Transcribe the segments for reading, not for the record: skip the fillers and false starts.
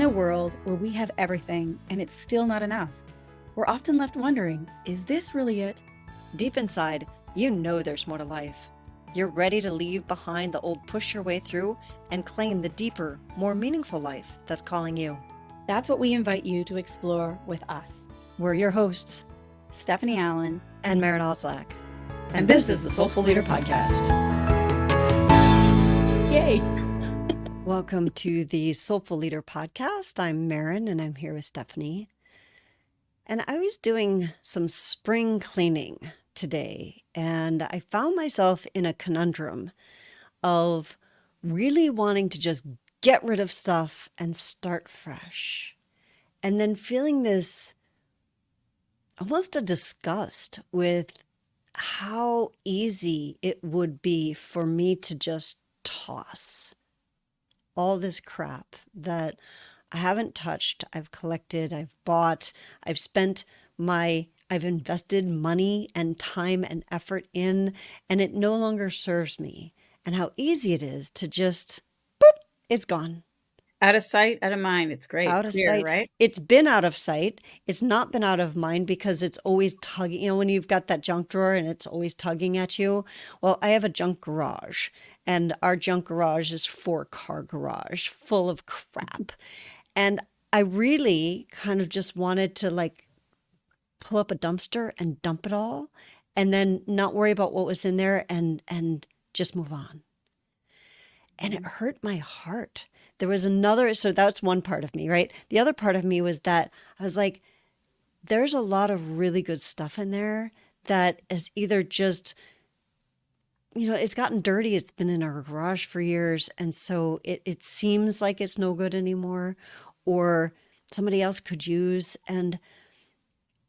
a world where we have everything and it's still not enough, we're often left wondering, is this really it? Deep inside, you know there's more to life. You're ready to leave behind the old push your way through and claim the deeper, more meaningful life that's calling you. That's what we invite you to explore with us. We're your hosts, Stephanie Allen and Maren Oslak. And this is the Soulful Leader Podcast. Yay! Welcome to the Soulful Leader Podcast. I'm Maren and I'm here with Stephanie. And I was doing some spring cleaning today and I found myself in a conundrum of really wanting to just get rid of stuff and start fresh. And then feeling this almost a disgust with how easy it would be for me to just toss all this crap that I haven't touched, I've collected, I've bought, I've invested money and time and effort in, and it no longer serves me. And how easy it is to just, boop, it's gone. Out of sight, out of mind. It's great. Out of Clear, sight. right? It's been out of sight. It's not been out of mind because it's always tugging. You know, when you've got that junk drawer and it's always tugging at you. Well, I have a junk garage, and our junk garage is 4-car garage full of crap. And I really kind of just wanted to pull up a dumpster and dump it all and then not worry about what was in there and just move on. And it hurt my heart. There was so that's one part of me, right? The other part of me was that I was like, there's a lot of really good stuff in there that is either just, it's gotten dirty. It's been in our garage for years. And so it seems like it's no good anymore, or somebody else could use. And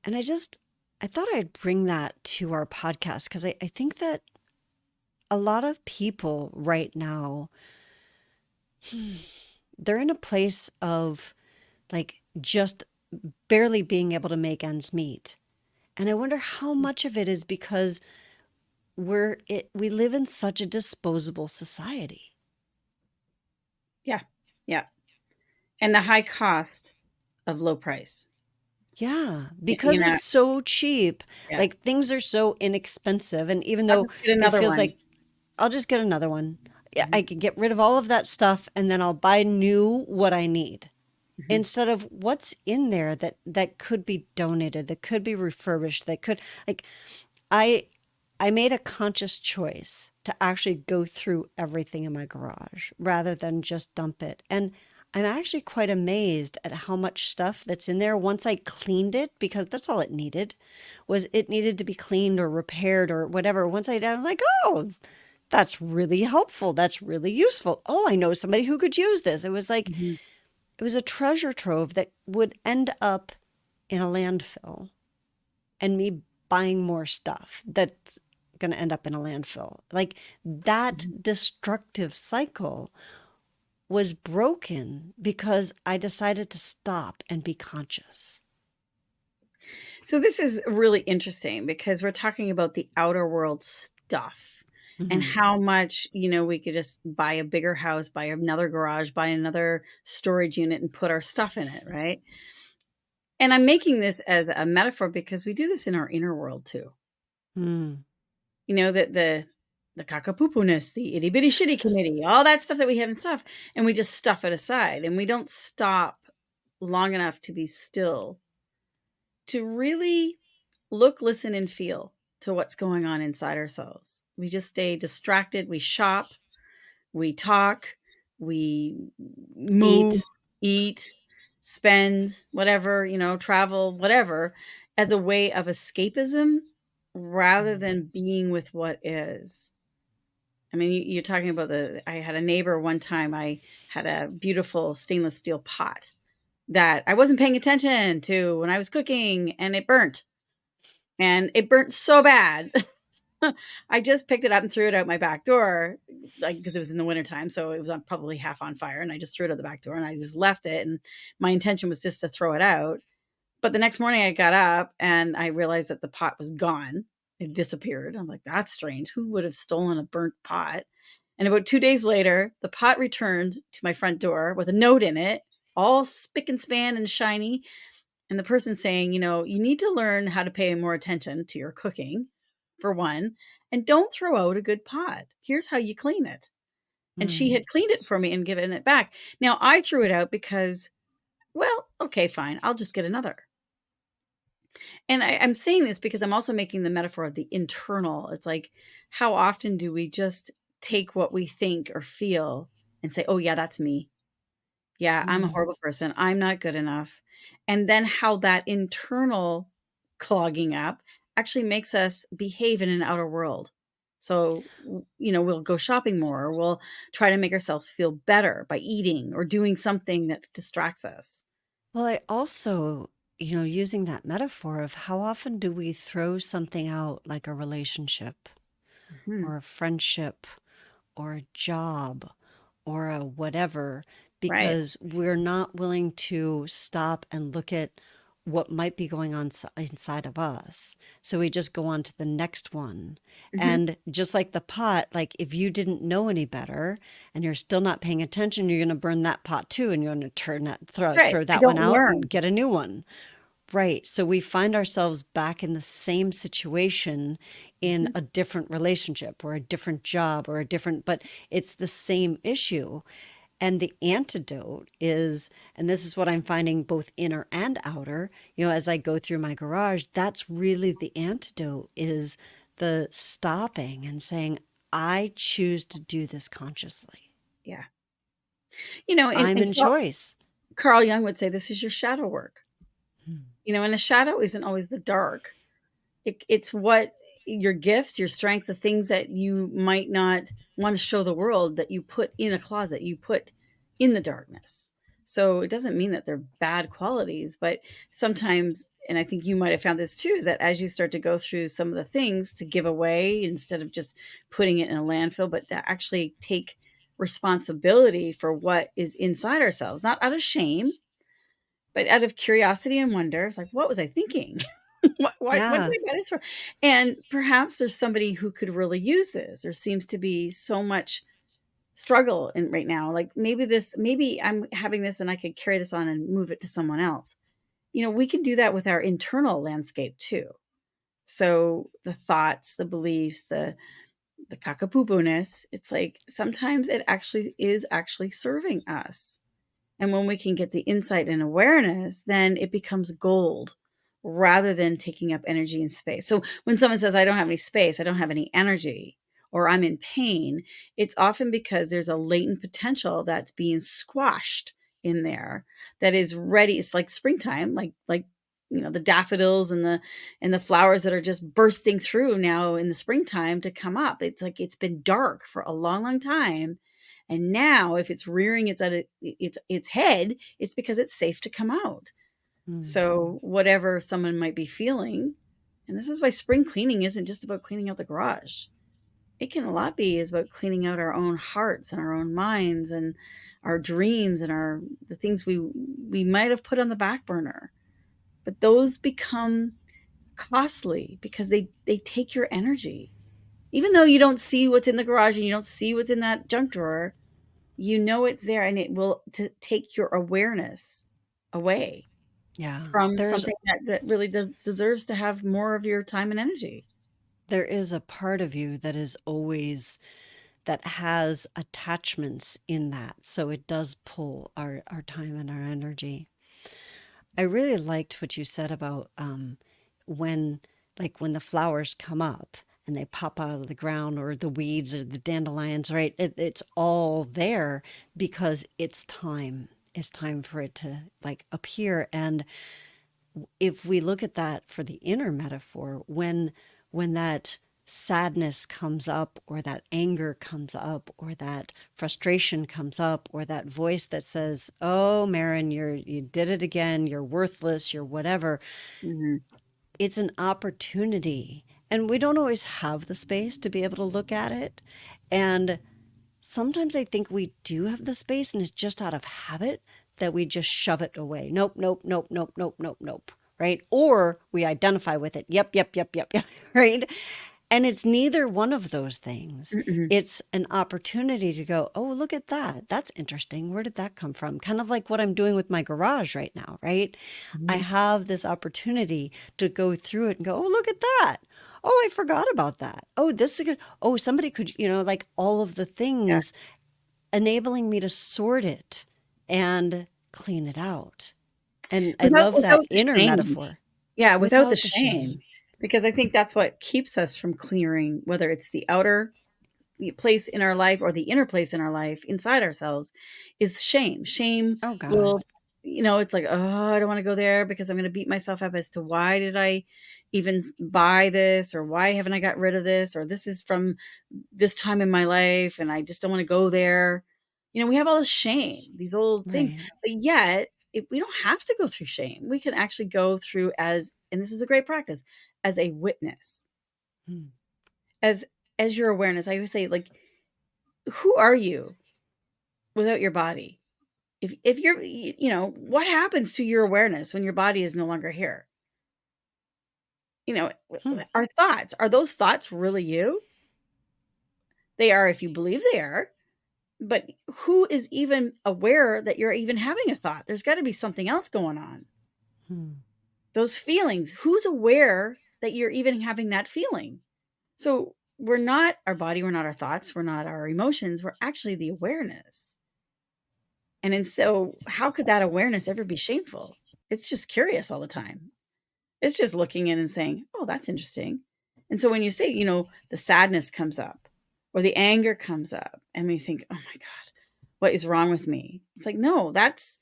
I thought I'd bring that to our podcast because I think that a lot of people right now, they're in a place of just barely being able to make ends meet. And I wonder how much of it is because we live in such a disposable society. Yeah. And the high cost of low price. Yeah, because it's so cheap. Yeah. Things are so inexpensive. And even though it feels like I'll just get another one. Mm-hmm. I can get rid of all of that stuff and then I'll buy new what I need. Mm-hmm. Instead of what's in there that could be donated, that could be refurbished, that could I made a conscious choice to actually go through everything in my garage rather than just dump it. And I'm actually quite amazed at how much stuff that's in there once I cleaned it, because that's all it needed to be cleaned or repaired or whatever. Once I'm like, oh, that's really helpful. That's really useful. Oh, I know somebody who could use this. It was It was a treasure trove that would end up in a landfill and me buying more stuff that's going to end up in a landfill. That destructive cycle was broken because I decided to stop and be conscious. So this is really interesting because we're talking about the outer world stuff and how much, we could just buy a bigger house, buy another garage, buy another storage unit and put our stuff in it, right? And I'm making this as a metaphor because we do this in our inner world too. That the caca-poopoo-ness, the itty-bitty shitty committee, all that stuff that we have in stuff, and we just stuff it aside. And we don't stop long enough to be still, to really look, listen, and feel to what's going on inside ourselves. We just stay distracted. We shop, we talk, we move, eat, spend, whatever, travel, whatever, as a way of escapism rather than being with what is. I mean, you're talking about I had a neighbor one time, I had a beautiful stainless steel pot that I wasn't paying attention to when I was cooking, and it burnt. And it burnt so bad. I just picked it up and threw it out my back door, because it was in the wintertime. So it was probably half on fire. And I just threw it out the back door and I just left it. And my intention was just to throw it out. But the next morning I got up and I realized that the pot was gone. It disappeared. I'm like, that's strange. Who would have stolen a burnt pot? And about 2 days later, the pot returned to my front door with a note in it, all spick and span and shiny. And the person saying, you need to learn how to pay more attention to your cooking, for one, and don't throw out a good pot. Here's how you clean it. And she Mm. had cleaned it for me and given it back. Now I threw it out because, well, okay, fine. I'll just get another. And I'm saying this because I'm also making the metaphor of the internal. It's like, how often do we just take what we think or feel and say, oh, yeah, that's me. Yeah, I'm a Mm. horrible person. I'm not good enough. And then how that internal clogging up actually makes us behave in an outer world. So, we'll go shopping more, or we'll try to make ourselves feel better by eating or doing something that distracts us. Well, I also, using that metaphor of how often do we throw something out like a relationship Mhm. or a friendship or a job or a whatever Right. because we're not willing to stop and look at what might be going on inside of us. So we just go on to the next one. Mhm. And just like the pot, like if you didn't know any better and you're still not paying attention, you're going to burn that pot too. And you're going to Right. throw I that one don't out and learn. get a new one. Right. So we find ourselves back in the same situation in Mhm. a different relationship or a different job or a different, but it's the same issue. And the antidote is, and this is what I'm finding both inner and outer, as I go through my garage, that's really the antidote is the stopping and saying, I choose to do this consciously. Yeah. And, I'm and in Carl, choice. Carl Jung would say this is your shadow work. Hmm. And the shadow isn't always the dark. It's what your gifts, your strengths, the things that you might not want to show the world that you put in a closet, you put in the darkness. So it doesn't mean that they're bad qualities, but sometimes, and I think you might have found this too, is that as you start to go through some of the things to give away instead of just putting it in a landfill, but to actually take responsibility for what is inside ourselves, not out of shame, but out of curiosity and wonder. It's like, what was I thinking? What did Yeah. I buy this for? And perhaps there's somebody who could really use this. There seems to be so much struggle in right now. Like maybe I'm having this and I could carry this on and move it to someone else. We can do that with our internal landscape too. So the thoughts, the beliefs, the caca-poopoo-ness, it's like sometimes it actually is actually serving us. And when we can get the insight and awareness, then it becomes gold rather than taking up energy and space. So when someone says, I don't have any space, I don't have any energy, or I'm in pain, it's often because there's a latent potential that's being squashed in there that is ready. It's like springtime, like the daffodils and the flowers that are just bursting through now in the springtime to come up. It's like it's been dark for a long, long time, and now if it's rearing its head, it's because it's safe to come out. Mm. So whatever someone might be feeling, and this is why spring cleaning isn't just about cleaning out the garage. It can a lot be is about cleaning out our own hearts and our own minds and our dreams and our the things we might have put on the back burner. But those become costly because they take your energy. Even though you don't see what's in the garage and you don't see what's in that junk drawer, it's there, and it will to take your awareness away Yeah. from something that really deserves to have more of your time and energy. There is a part of you that is always that has attachments in that. So it does pull our time and our energy. I really liked what you said about when, like, when the flowers come up and they pop out of the ground or the weeds or the dandelions, right? It's all there because it's time. It's time for it to like appear. And if we look at that for the inner metaphor, when that sadness comes up or that anger comes up or that frustration comes up or that voice that says, oh, Maren, you did it again, you're worthless, you're whatever, Mhm. it's an opportunity, and we don't always have the space to be able to look at it. And sometimes I think we do have the space, and it's just out of habit that we just shove it away. Nope, nope, nope, nope, nope, nope, nope. Right? Or we identify with it. Yep, yep, yep, yep, yep. Right? And it's neither one of those things. Mm-mm. It's an opportunity to go, oh, look at that. That's interesting. Where did that come from? Kind of like what I'm doing with my garage right now, right? I Mhm. have this opportunity to go through it and go, oh, look at that. Oh, I forgot about that. Oh, this is good. Oh, somebody could, like all of the Yeah. things enabling me to sort it and clean it out. And I love that Without the inner shame. metaphor Yeah, without the without the shame. shame, because I think that's what keeps us from clearing, whether it's the outer place in our life or the inner place in our life inside ourselves, is shame. Shame Oh, God. will, it's like, oh, I don't want to go there because I'm going to beat myself up as to why did I even buy this, or why haven't I got rid of this, or this is from this time in my life and I just don't want to go there. We have all this shame, these old things, Right. but yet we don't have to go through shame. We can actually go through as, and this is a great practice, as a witness, Hmm. as your awareness. I always say, like, who are you without your body? If you're, what happens to your awareness when your body is no longer here? Hmm. Our thoughts, are those thoughts really you? They are if you believe they are. But who is even aware that you're even having a thought? There's got to be something else going on. Hmm. Those feelings, who's aware that you're even having that feeling? So we're not our body, we're not our thoughts, we're not our emotions, we're actually the awareness. So how could that awareness ever be shameful? It's just curious all the time. It's just looking in and saying, oh, that's interesting. And so when you say, the sadness comes up or the anger comes up, and we think, oh my God, what is wrong with me? It's like, no, that's,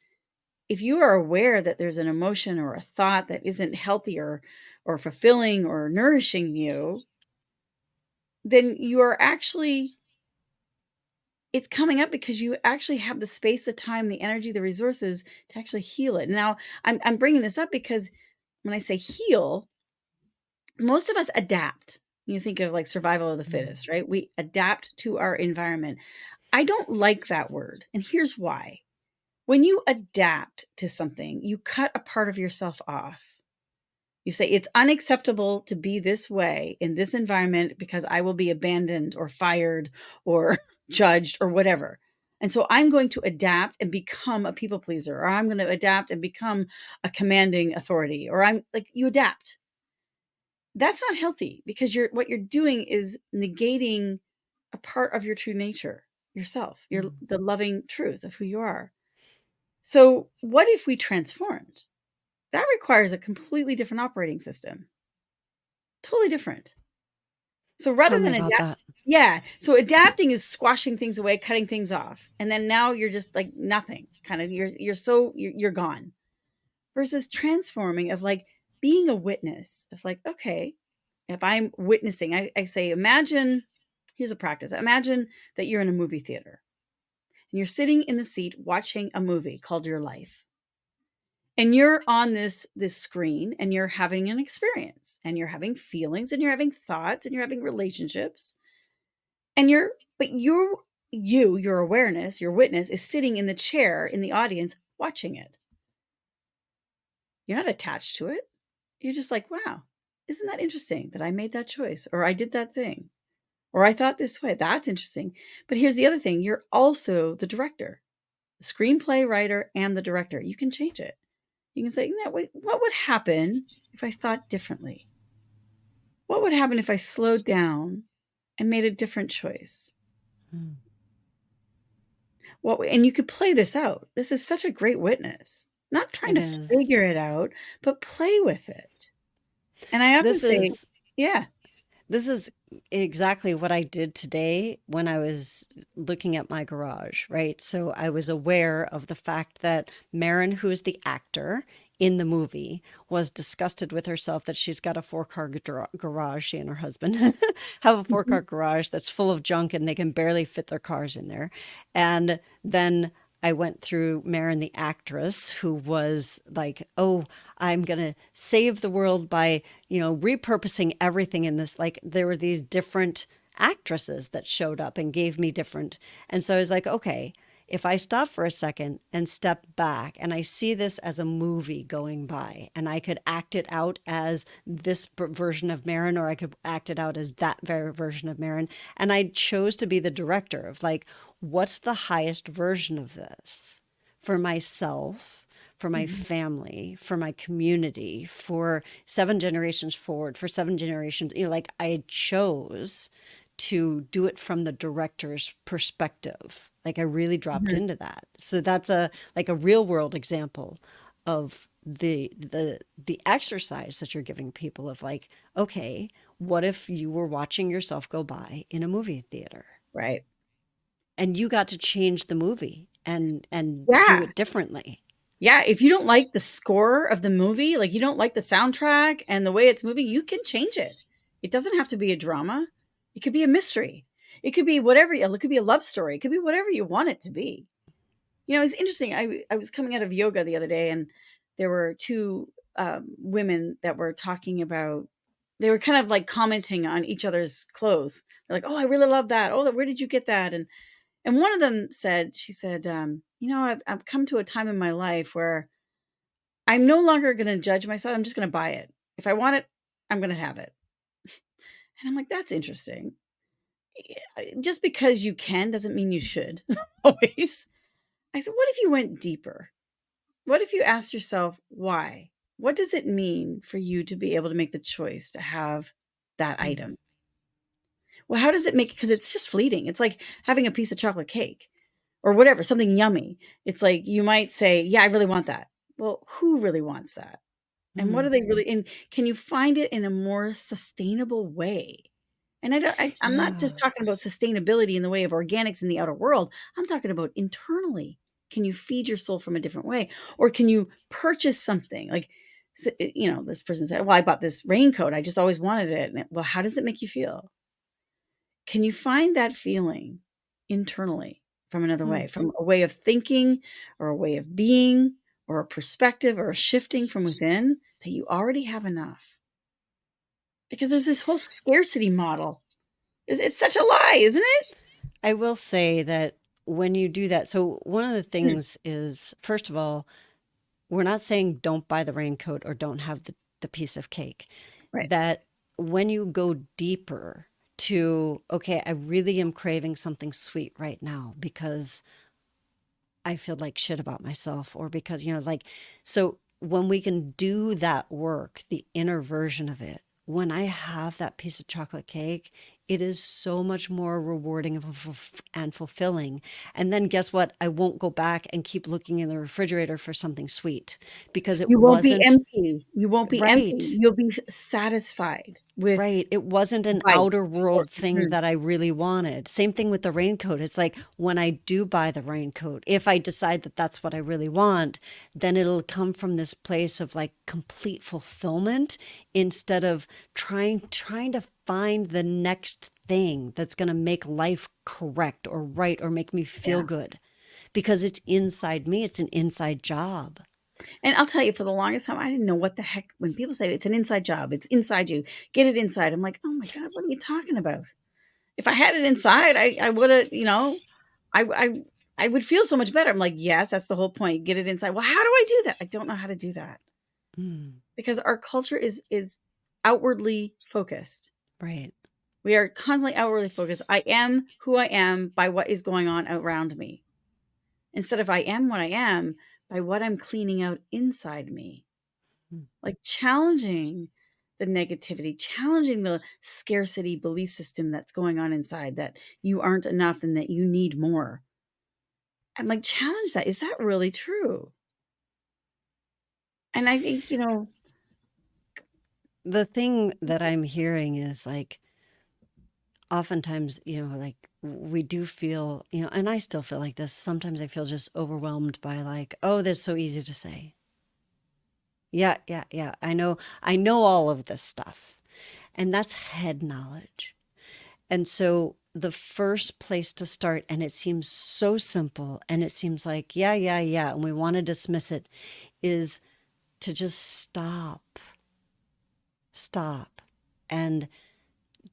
if you are aware that there's an emotion or a thought that isn't healthy or fulfilling or nourishing you, then you are actually, it's coming up because you actually have the space, the time, the energy, the resources to actually heal it. Now, I'm bringing this up because when I say heal, most of us adapt. You think of like survival of the Hmm. fittest, right? We adapt to our environment. I don't like that word. And here's why. When you adapt to something, you cut a part of yourself off. You say, it's unacceptable to be this way in this environment because I will be abandoned or fired or judged or whatever. And so I'm going to adapt and become a people pleaser, or I'm going to adapt and become a commanding authority, or I'm like, you adapt. That's not healthy because what you're doing is negating a part of your true nature, yourself, Hmm. the loving truth of who you are. So what if we transformed? That requires a completely different operating system. Totally different. So rather Tell me than about adapt, that. yeah. So adapting is squashing things away, cutting things off. And then now you're just like nothing. Kind of you're gone. Versus transforming of like being a witness of like, okay, if I'm witnessing, I say, imagine, here's a practice. Imagine that you're in a movie theater and you're sitting in the seat watching a movie called Your Life. And you're on this screen and you're having an experience and you're having feelings and you're having thoughts and you're having relationships. And your awareness, your witness is sitting in the chair in the audience watching it. You're not attached to it. You're just like, wow, isn't that interesting that I made that choice or I did that thing or I thought this way? That's interesting. But here's the other thing. You're also the director, the screenplay writer and the director. You can change it. You can say, no, wait, what would happen if I thought differently? What would happen if I slowed down and made a different choice? Hmm. And you could play this out. This is such a great witness. Not trying It to is. figure it out, but play with it. And I often This say, is yeah. This is exactly what I did today when I was looking at my garage, right? So I was aware of the fact that Maren, who is the actor in the movie, was disgusted with herself that she's got a four-car garage. She and her husband have a Mhm. four-car garage that's full of junk and they can barely fit their cars in there. And then I went through Maren, the actress, who was like, oh, I'm going to save the world by, repurposing everything in this. Like, there were these different actresses that showed up and gave me different. And so I was like, okay, If I stop for a second and step back and I see this as a movie going by and I could act it out as this version of Maren or I could act it out as that very version of Maren, and I chose to be the director of like, what's the highest version of this for myself, for my Mhm. family, for my community, for 7 generations forward, for 7 generations, like I chose to do it from the director's perspective. Like I really dropped Mhm. into that. So that's a like a real world example of the exercise that you're giving people of like, okay, what if you were watching yourself go by in a movie theater Right. and you got to change the movie and do Yeah. it differently? Yeah, if you don't like the score of the movie, like, you don't like the soundtrack and the way it's moving, you can change it. It doesn't have to be a drama. It could be a mystery. It could be whatever it could be a love story. It could be whatever you want it to be. It's interesting. I was coming out of yoga the other day, and there were 2, women that were talking about they were kind of, like, commenting on each other's clothes. They're like, "Oh, I really love that. Oh, where did you get that?" And one of them said she said, I've come to a time in my life where I'm no longer gonna judge myself, I'm just gonna buy it. If I want it, I'm gonna have it. And I'm like, "That's interesting." Just because you can doesn't mean you should always. I said, "What if you went deeper? What if you asked yourself why? What does it mean for you to be able to make the choice to have that Mm. item? Well, how does it make because it's just fleeting. It's like having a piece of chocolate cake or whatever, something yummy. It's like you might say, "Yeah, I really want that." Well, who really wants that? And what Mm. are they really and can you find it in a more sustainable way? And I'm not just Yeah. talking about sustainability in the way of organics in the outer world. I'm talking about internally. Can you feed your soul from a different way? Or can you purchase something? Like, this person said, "Well, I bought this raincoat. I just always wanted it." Well, how does it make you feel? Can you find that feeling internally from another Hmm. way, from a way of thinking or a way of being or a perspective or a shifting from within that you already have enough? Because there's this whole scarcity model. It's such a lie, isn't it? I will say that when you do that, so one of the Mm, things is, first of all, we're not saying don't buy the raincoat or don't have the piece of cake. right. That when you go deeper to, okay, I really am craving something sweet right now because I feel like shit about myself, or because, like, so when we can do that work, the inner version of it, when I have that piece of chocolate cake, it is so much more rewarding and fulfilling. And then guess what? I won't go back and keep looking in the refrigerator for something sweet because it You won't be wasn't empty. You won't be empty. right. You'll be satisfied with Right. It wasn't a an bite outer or world thing mhm. that I really wanted. Same thing with the raincoat. It's like when I do buy the raincoat, if I decide that that's what I really want, then it'll come from this place of like complete fulfillment instead of trying to find the next thing that's going to make life correct or right or make me feel Yeah. good because it's inside me. It's an inside job. And I'll tell you, for the longest time, I didn't know what the heck when people say it's an inside job, it's inside you, get it inside. I'm like, "Oh my god, what are you talking about?" If I had it inside, I woulda, I I I would feel so much better. I'm like, "Yes, that's the whole point, get it inside." Well, how do I do that? I don't know how to do that Mm, because our culture is outwardly focused. right. We are constantly outwardly focused. I am who I am by what is going on around me, instead of I am what I am by what I'm cleaning out inside me. Mm. Like challenging the negativity, challenging the scarcity belief system that's going on inside that you aren't enough and that you need more. And like challenge that. Is that really true? And I think, The thing that I'm hearing is like, oftentimes, like we do feel, and I still feel like this. Sometimes I feel just overwhelmed by like, oh, that's so easy to say. Yeah, yeah, yeah. I know all of this stuff. And that's head knowledge. And so the first place to start, and it seems so simple, and it seems like, yeah, yeah, yeah, and we want to dismiss it, is to just stop, and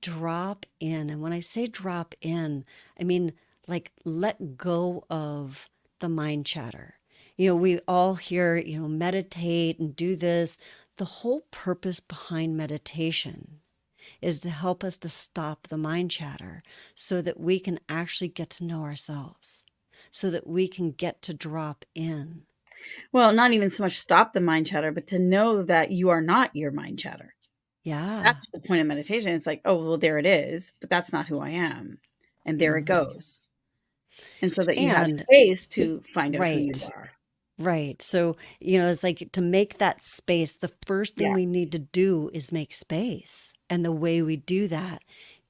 drop in. And when I say drop in, I mean like let go of the mind chatter. You know, we all hear, you know, meditate and do this. The whole purpose behind meditation is to help us to stop the mind chatter so that we can actually get to know ourselves, so that we can get to drop in. Well, not even so much stop the mind chatter, but to know that you are not your mind chatter. Yeah. That's the point of meditation. It's like, oh, well, there it is, but that's not who I am. And there it Mhm. goes. And so that you have And space to find out who you right. are. Right. So, you know, it's like to make that space, the first thing Yeah. we need to do is make space. And the way we do that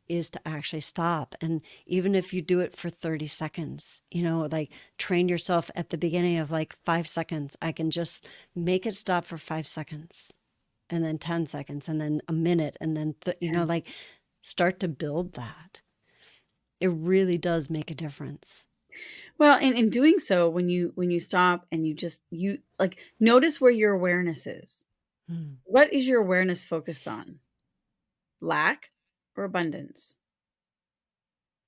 is to actually stop. And even if you do it for 30 seconds, you know, like train yourself at the beginning of like 5 seconds. I can just make it stop for 5 seconds and then 10 seconds and then a minute. And then, you know, like start to build that. It really does make a difference. Well, and in doing so, when you stop and you like notice where your awareness is. Hmm. What is your awareness focused on? Lack or abundance?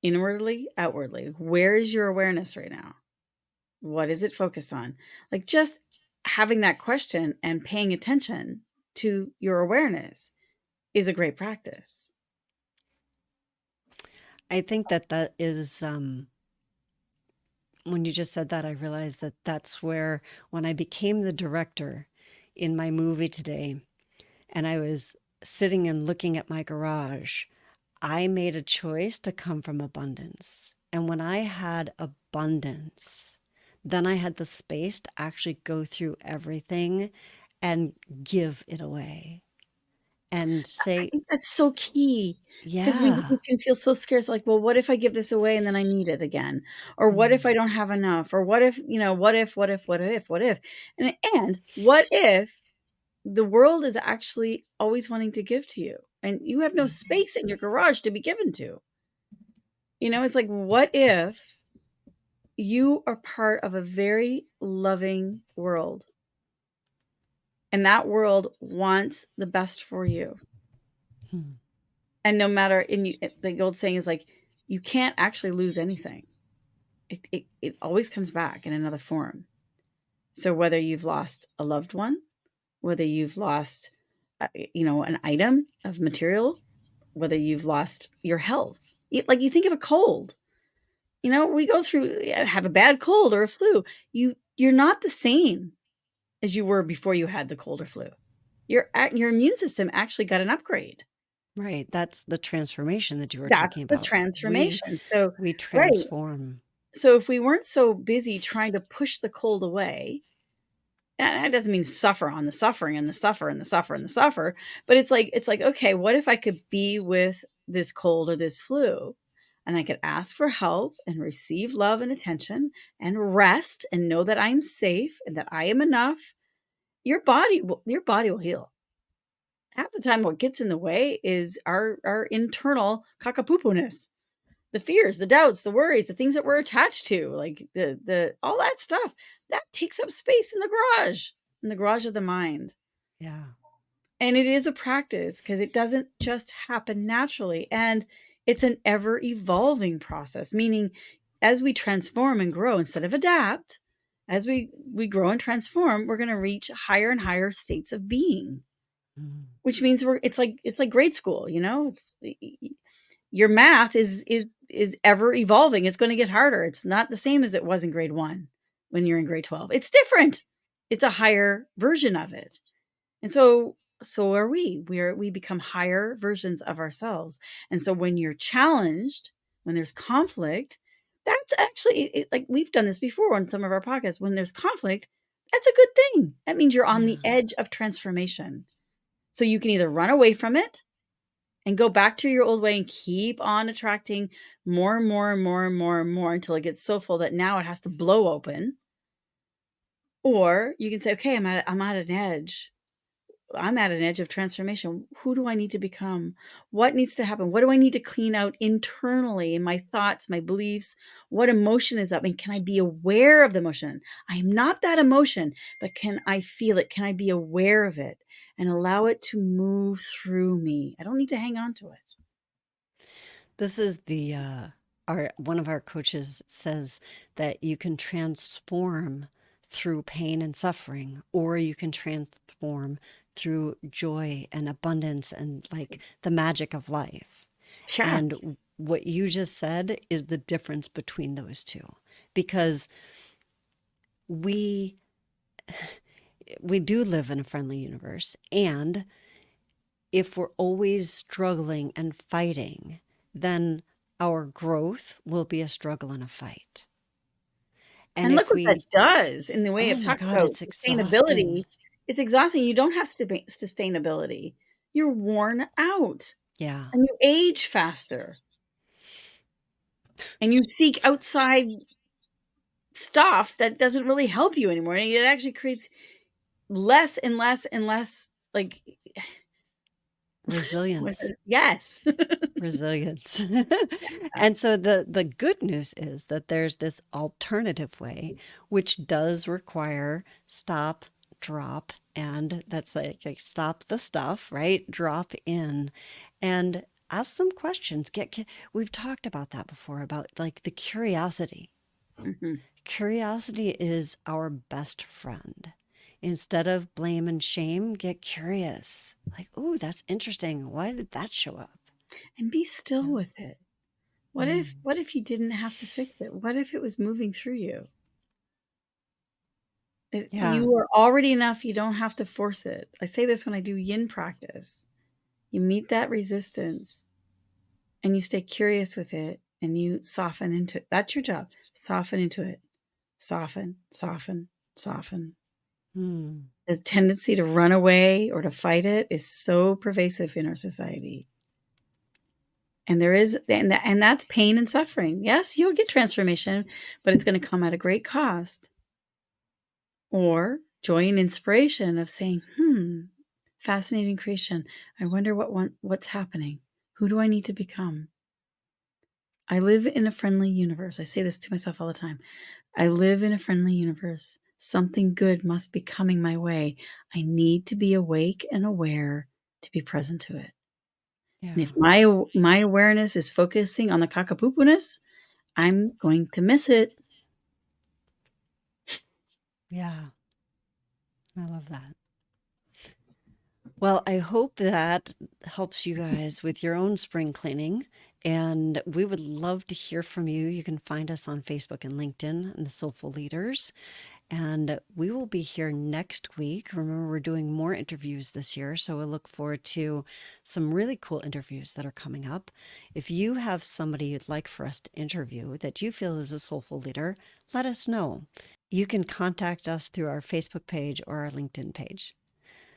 Inwardly, outwardly. Where is your awareness right now? What is it focused on? Like just having that question and paying attention to your awareness is a great practice. I think that that is, when you just said that, I realized that that's where, when I became the director in my movie today, and I was sitting and looking at my garage, I made a choice to come from abundance. And when I had abundance, then I had the space to actually go through everything and give it away and I say, think that's so key because we yeah. can feel so scared. It's like, well, what if I give this away and then I need it again? Or what if I Mm, don't have enough? Or what if, what if? And what if the world is actually always wanting to give to you and you have no mm, space in your garage to be given to? It's like, what if you are part of a very loving world and that world wants the best for you? mm. And no matter, the old saying is like, you can't actually lose anything. It always comes back in another form. So whether you've lost a loved one, whether you've lost, an item of material, whether you've lost your health, like you think of a cold, we go through, have a bad cold or a flu. You're not the same as you were before you had the cold or flu. Your immune system actually got an upgrade. Right. That's the transformation that you were That's talking the about. transformation. So, We right. transform. So if we weren't so busy trying to push the cold away, and that doesn't mean suffer on the suffering and the suffer and the suffer and the suffer, but it's like, okay, what if I could be with this cold or this flu and I could ask for help and receive love and attention and rest and know that I'm safe and that I am enough? Your body will heal. Half the time what gets in the way is our internal caca-poopoo-ness, the fears, the doubts, the worries, the things that we're attached to, like the all that stuff that takes up space in the garage of the mind. Yeah. And it is a practice because it doesn't just happen naturally. And it's an ever evolving process, meaning as we transform and grow instead of adapt, as we grow and transform, we're going to reach higher and higher states of being, Mm, which means it's like grade school, it's your math is ever evolving. It's going to get harder. It's not the same as it was in grade 1 when you're in grade 12. It's different. It's a higher version of it. And so are we. We become higher versions of ourselves. And so when you're challenged, when there's conflict, that's actually like we've done this before on some of our podcasts. When there's conflict, that's a good thing. That means you're on the yeah. edge of transformation. So you can either run away from it and go back to your old way and keep on attracting more and more and more and more and more until it gets so full that now it has to blow open. Or you can say, okay, I'm at an edge. I'm at an edge of transformation. Who do I need to become? What needs to happen? What do I need to clean out internally in my thoughts, my beliefs? What emotion is up? And can I be aware of the emotion? I am not that emotion, but can I feel it? Can I be aware of it and allow it to move through me? I don't need to hang on to it. This is one of our coaches says that you can transform through pain and suffering, or you can transform through joy and abundance and like the magic of life. Yeah. And what you just said is the difference between those two, because we do live in a friendly universe, and if we're always struggling and fighting, then our growth will be a struggle and a fight. And And look if what that we, does in the way oh of my talking God, about it's sustainability. exhausting. It's exhausting. You don't have sustainability. You're worn out Yeah. and you age faster and you seek outside stuff that doesn't really help you anymore. And it actually creates less and less and less like Resilience. yes. Resilience. And so the good news is that there's this alternative way, which does require stop, drop, and that's like stop the stuff, right? Drop in and ask some questions. We've talked about that before, about like the curiosity. Mhm. Curiosity is our best friend. Instead of blame and shame, get curious. Like, ooh, that's interesting. Why did that show up? And be still Yeah. with it. Mm. What if you didn't have to fix it? What if it was moving through you? Yeah. You are already enough, you don't have to force it. I say this when I do yin practice. You meet that resistance and you stay curious with it and you soften into it. That's your job. Soften into it. Soften, soften, soften. Mm. The tendency to run away or to fight it is so pervasive in our society. And and that's pain and suffering. Yes, you'll get transformation, but it's going to come at a great cost. Or joy and inspiration of saying, fascinating creation. I wonder what's happening. Who do I need to become? I live in a friendly universe. I say this to myself all the time. I live in a friendly universe. Something good must be coming my way. I need to be awake and aware to be present to it. And Yeah. if my awareness is focusing on the caca-poopoo-ness, I'm going to miss it. Yeah. I love that. Well, I hope that helps you guys with your own spring cleaning. And we would love to hear from you. You can find us on Facebook and LinkedIn and the Soulful Leaders. And we will be here next week. Remember, we're doing more interviews this year, so we'll look forward to some really cool interviews that are coming up. If you have somebody you'd like for us to interview that you feel is a soulful leader, let us know. You can contact us through our Facebook page or our LinkedIn page.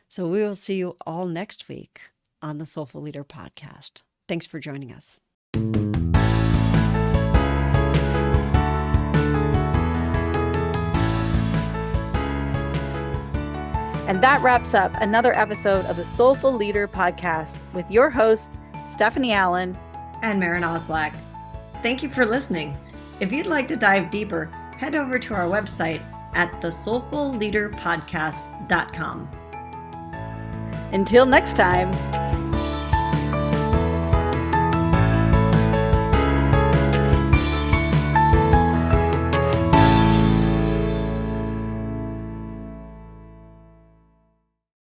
So we will see you all next week on the Soulful Leader podcast. Thanks for joining us. And that wraps up another episode of the Soulful Leader podcast with your hosts, Stephanie Allen and Maren Oslack. Thank you for listening. If you'd like to dive deeper, head over to our website at thesoulfulleaderpodcast.com. Until next time.